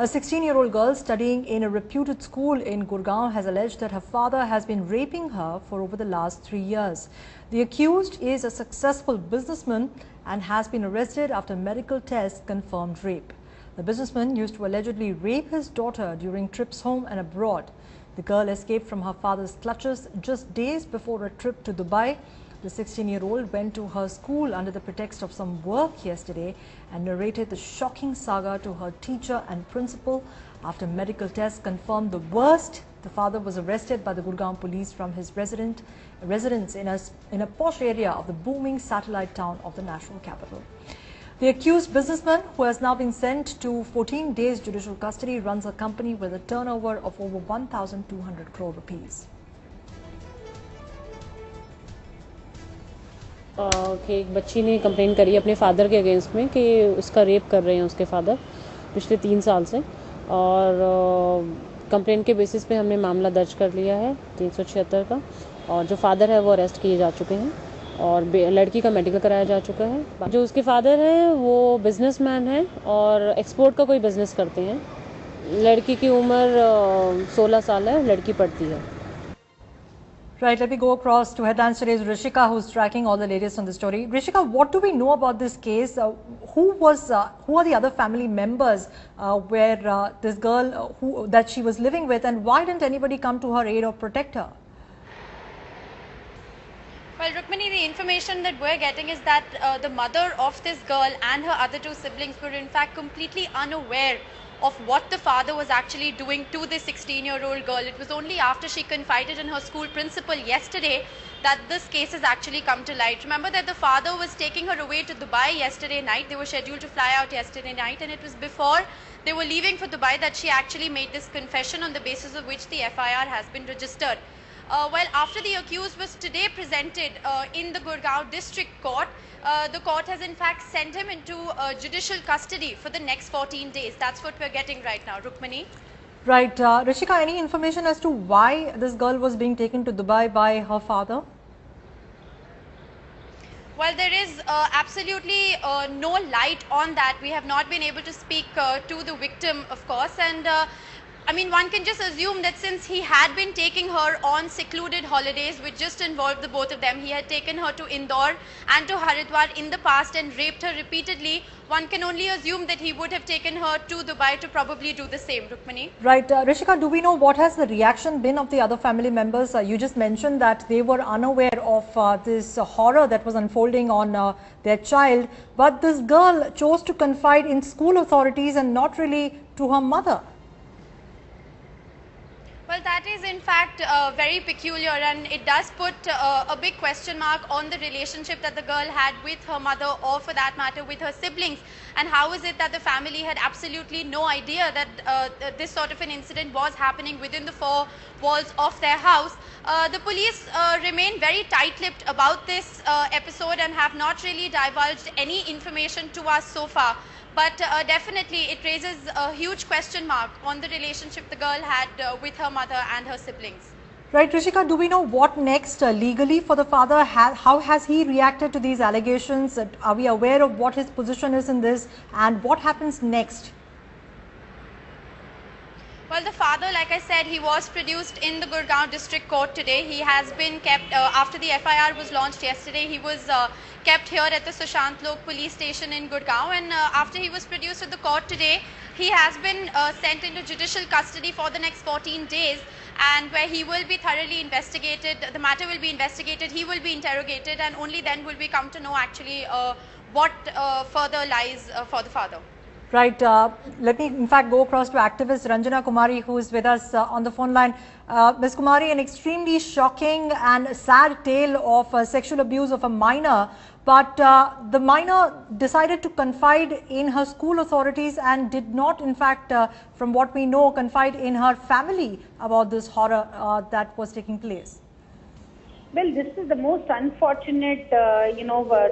A 16-year-old girl studying in a reputed school in Gurgaon has alleged that her father has been raping her for over the last 3 years. The accused is a successful businessman and has been arrested after medical tests confirmed rape. The businessman used to allegedly rape his daughter during trips home and abroad. The girl escaped from her father's clutches just days before a trip to Dubai. The 16-year-old went to her school under the pretext of some work yesterday and narrated the shocking saga to her teacher and principal. After medical tests confirmed the worst, the father was arrested by the Gurgaon police from his residence in a posh area of the booming satellite town of the national capital. The accused businessman, who has now been sent to 14 days judicial custody, runs a company with a turnover of over 1,200 crore rupees. कि एक बच्ची ने complaint करी अपने father के against में कि उसका रेप कर रहे हैं उसके फादर पिछले 3 साल से, और कंप्लेंट के बेसिस पे हमने मामला दर्ज कर लिया है 376 का, और जो फादर है वो अरेस्ट किए जा चुके हैं और लड़की का मेडिकल कराया जा चुका है। जो उसके फादर हैं वो बिजनेसमैन हैं और एक्सपोर्ट का कोई बिजनेस करते हैं। लड़की की उम्र 16 साल है, लड़की पढ़ती है। Right, let me go across to headlines today. Rishika, who's tracking all the latest on the story. Rishika, what do we know about this case? Who are the other family members where this girl that she was living with, and why didn't anybody come to her aid or protect her? Well, Rukmini, the information that we're getting is that the mother of this girl and her other 2 siblings were in fact completely unaware of what the father was actually doing to this 16-year-old girl. It was only after she confided in her school principal yesterday that this case has actually come to light. Remember that the father was taking her away to Dubai yesterday night. They were scheduled to fly out yesterday night, and it was before they were leaving for Dubai that she actually made this confession, on the basis of which the FIR has been registered. Well, after the accused was today presented in the Gurgaon district court, the court has in fact sent him into judicial custody for the next 14 days. That's what we're getting right now. Rukmini? Right. Rishika, any information as to why this girl was being taken to Dubai by her father? Well, there is absolutely no light on that. We have not been able to speak to the victim, of course, and I mean, one can just assume that since he had been taking her on secluded holidays, which just involved the both of them, he had taken her to Indore and to Haridwar in the past and raped her repeatedly, one can only assume that he would have taken her to Dubai to probably do the same. Rukmini? Right. Rishika, do we know what has the reaction been of the other family members? You just mentioned that they were unaware of this horror that was unfolding on their child, but this girl chose to confide in school authorities and not really to her mother. Well, that is in fact very peculiar, and it does put a big question mark on the relationship that the girl had with her mother, or for that matter with her siblings. And how is it that the family had absolutely no idea that this sort of an incident was happening within the 4 walls of their house? The police remain very tight-lipped about this episode and have not really divulged any information to us so far. But definitely it raises a huge question mark on the relationship the girl had with her mother and her siblings. Right, Rishika, do we know what next legally for the father? How has he reacted to these allegations? Are we aware of what his position is in this, and what happens next? Well, the father, like I said, he was produced in the Gurgaon district court today. He has been kept, after the FIR was launched yesterday, he was kept here at the Sushant Lok police station in Gurgaon, and after he was produced at the court today, he has been sent into judicial custody for the next 14 days, and where he will be thoroughly investigated, the matter will be investigated, he will be interrogated, and only then will we come to know actually what further lies for the father. Right. Let me in fact go across to activist Ranjana Kumari, who is with us on the phone line. Ms. Kumari, an extremely shocking and sad tale of sexual abuse of a minor, but the minor decided to confide in her school authorities and did not in fact, from what we know, confide in her family about this horror that was taking place. Well, this is the most unfortunate,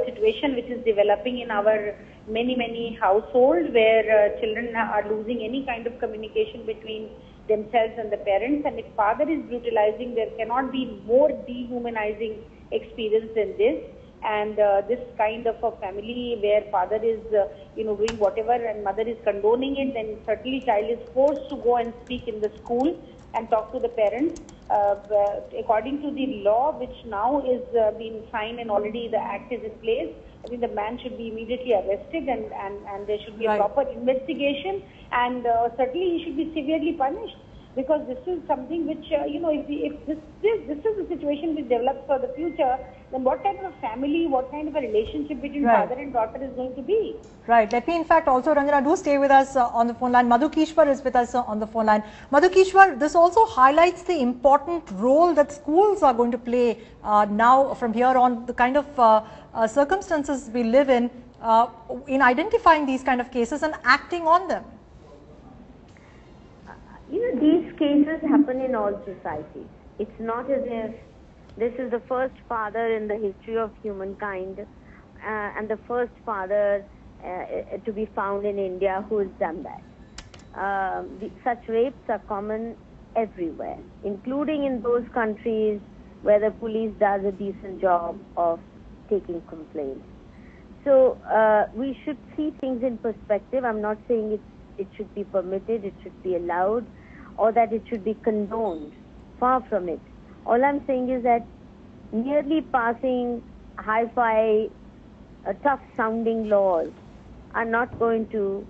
situation which is developing in our many households, where children are losing any kind of communication between themselves and the parents. And if father is brutalizing, there cannot be more dehumanizing experience than this. And this kind of a family where father is, doing whatever and mother is condoning it, then certainly child is forced to go and speak in the school and talk to the parents. According to the law, which now is being signed and already the act is in place, I think the man should be immediately arrested and there should be a proper investigation, and certainly he should be severely punished. Because this is something which, if this is the situation which develops for the future, then what kind of a family, what kind of a relationship between father and daughter is going to be? Right. Let me, in fact, also, Ranjana, do stay with us on the phone line. Madhukishwar is with us on the phone line. Madhukishwar, this also highlights the important role that schools are going to play now from here on, the kind of circumstances we live in identifying these kind of cases and acting on them. These cases happen in all societies. It's not as if this is the first father in the history of humankind and the first father to be found in India who has done that. Such rapes are common everywhere, including in those countries where the police does a decent job of taking complaints. So we should see things in perspective. I'm not saying it should be permitted, it should be allowed, or that it should be condoned. Far from it. All I'm saying is that merely passing hi-fi, tough-sounding laws are not going to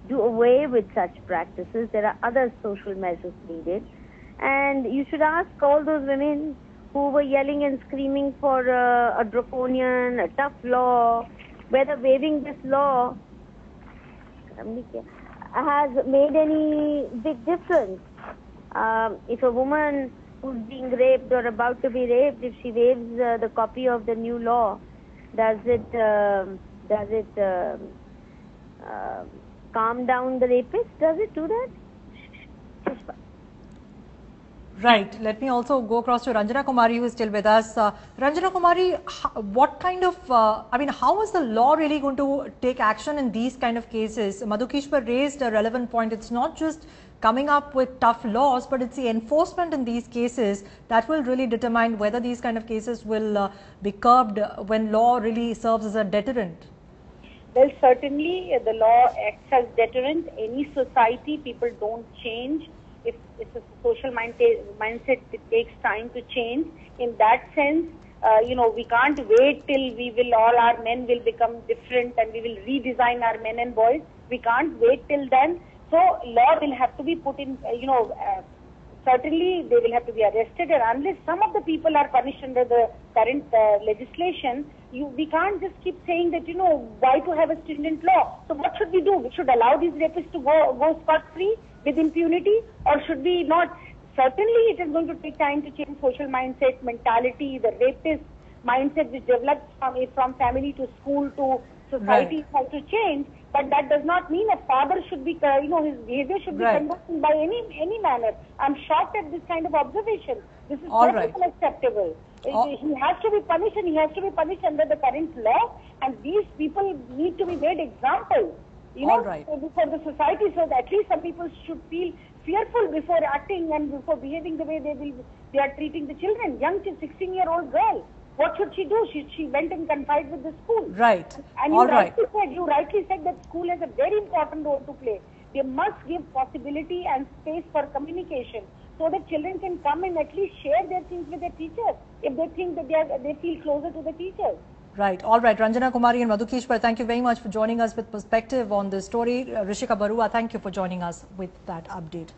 do away with such practices. There are other social measures needed. And you should ask all those women who were yelling and screaming for a draconian, a tough law, whether waiving this law has made any big difference. If a woman who's being raped or about to be raped, if she waives the copy of the new law, does it calm down the rapist? Does it do that? Right. Let me also go across to Ranjana Kumari, who is still with us. Ranjana Kumari, what kind of, how is the law really going to take action in these kind of cases? Madhukishwar raised a relevant point. It's not just coming up with tough laws, but it's the enforcement in these cases that will really determine whether these kind of cases will be curbed when law really serves as a deterrent. Well, certainly the law acts as deterrent. Any society, people don't change. If it's a social mindset, it takes time to change. In that sense, we can't wait till all our men will become different and we will redesign our men and boys. We can't wait till then. So law will have to be put in, certainly they will have to be arrested, and unless some of the people are punished under the current legislation, we can't just keep saying that, why to have a stringent law. So what should we do? We should allow these rapists to go scot-free with impunity, or should we not? Certainly it is going to take time to change social mindset, mentality, the rapist mindset which develops from family to school to society has to change. But that does not mean a father should be, his behavior should be conducted by any manner. I'm shocked at this kind of observation. This is totally unacceptable. He has to be punished, and he has to be punished under the current law. And these people need to be made examples, for the society, so that at least some people should feel fearful before acting and before behaving the way they are treating the children. Young 16-year-old girl. What should she do? She went and confided with the school. Right. And you rightly said that school has a very important role to play. They must give possibility and space for communication so that children can come and at least share their things with their teachers if they think that they feel closer to the teachers. Right. All right. Ranjana Kumari and Madhukishwar, thank you very much for joining us with perspective on this story. Rishika Barua, thank you for joining us with that update.